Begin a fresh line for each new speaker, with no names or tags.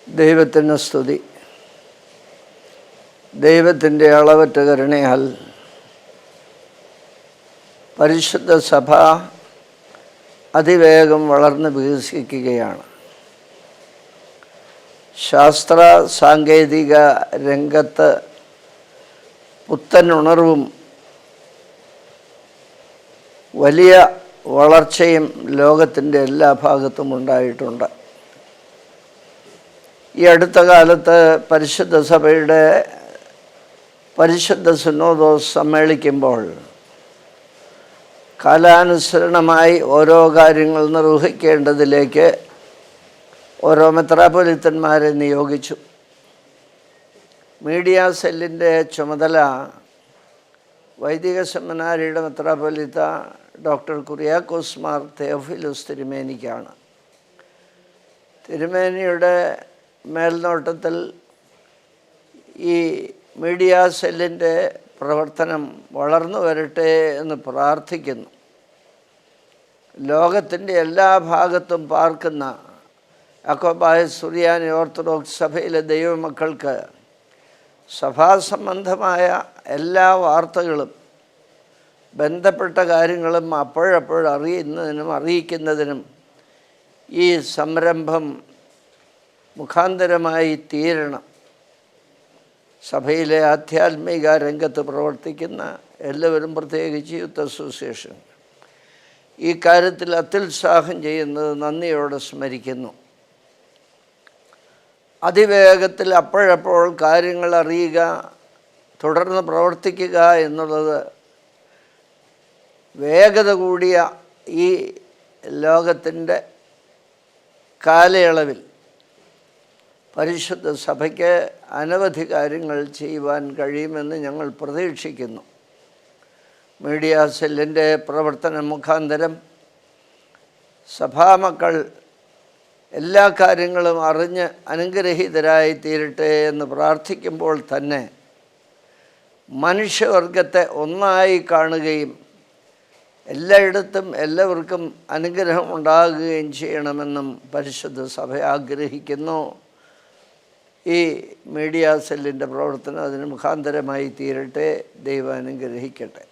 ദൈവത്തിന് സ്തുതി. ദൈവത്തിൻ്റെ അളവറ്റ കരുണയാൽ പരിശുദ്ധ സഭ അതിവേഗം വളർന്ന് വികസിക്കുകയാണ്. ശാസ്ത്ര സാങ്കേതിക രംഗത്ത് പുത്തൻ ഉണർവും വലിയ വളർച്ചയും ലോകത്തിൻ്റെ എല്ലാ ഭാഗത്തും ഉണ്ടായിട്ടുണ്ട്. ഈ അടുത്ത കാലത്ത് പരിശുദ്ധ സഭയുടെ പരിശുദ്ധ സിനോദോസ് സമ്മേളിക്കുമ്പോൾ കാലാനുസരണമായി ഓരോ കാര്യങ്ങൾ നിർവഹിക്കേണ്ടതിലേക്ക് ഓരോ മെത്രാപ്പൊലീത്തന്മാരെ നിയോഗിച്ചു. മീഡിയ സെല്ലിൻ്റെ ചുമതല വൈദിക സെമിനാരിയുടെ മെത്രാപ്പൊലീത്ത ഡോക്ടർ കുര്യാക്കോസ് മാർ തെയോഫിലോസ് തിരുമേനിക്കാണ്. തിരുമേനിയുടെ മേൽനോട്ടത്തിൽ ഈ മീഡിയ സെല്ലിൻ്റെ പ്രവർത്തനം വളർന്നു വരട്ടെ എന്ന് പ്രാർത്ഥിക്കുന്നു. ലോകത്തിൻ്റെ എല്ലാ ഭാഗത്തും പാർക്കുന്ന യാക്കോബായ സുറിയാനി ഓർത്തഡോക്സ് സഭയിലെ ദൈവമക്കൾക്ക് സഭാസംബന്ധമായ എല്ലാ വാർത്തകളും ബന്ധപ്പെട്ട കാര്യങ്ങളും അപ്പോഴപ്പോൾ അറിയിക്കുന്നതിനും ഈ സംരംഭം മുഖാന്തരമായി തീരണം. സഭയിലെ ആധ്യാത്മിക രംഗത്ത് പ്രവർത്തിക്കുന്ന എല്ലാവരും, പ്രത്യേകിച്ച് യൂത്ത് അസോസിയേഷൻ, ഈ കാര്യത്തിൽ അത്യുത്സാഹം ചെയ്യുന്നത് നന്ദിയോടെ സ്മരിക്കുന്നു. അതിവേഗത്തിൽ അപ്പോഴപ്പോൾ കാര്യങ്ങൾ അറിയുക, തുടർന്ന് പ്രവർത്തിക്കുക എന്നുള്ളത് വേഗത കൂടിയ ഈ ലോകത്തിൻ്റെ കാലയളവിൽ പരിശുദ്ധ സഭയ്ക്ക് അനവധി കാര്യങ്ങൾ ചെയ്യുവാൻ കഴിയുമെന്ന് ഞങ്ങൾ പ്രതീക്ഷിക്കുന്നു. മീഡിയ സെല്ലിൻ്റെ പ്രവർത്തന മുഖാന്തരം സഭാമക്കൾ എല്ലാ കാര്യങ്ങളും അറിഞ്ഞ് അനുഗ്രഹീതരായി തീരട്ടെ എന്ന് പ്രാർത്ഥിക്കുമ്പോൾ തന്നെ മനുഷ്യവർഗത്തെ ഒന്നായി കാണുകയും എല്ലായിടത്തും എല്ലാവർക്കും അനുഗ്രഹം ഉണ്ടാകുകയും ചെയ്യണമെന്നും പരിശുദ്ധ സഭ ആഗ്രഹിക്കുന്നു. ഈ മീഡിയ സെല്ലിൻ്റെ പ്രവർത്തനം അതിന് മുഖാന്തരമായി തീരട്ടെ. ദൈവം അനുഗ്രഹിക്കട്ടെ.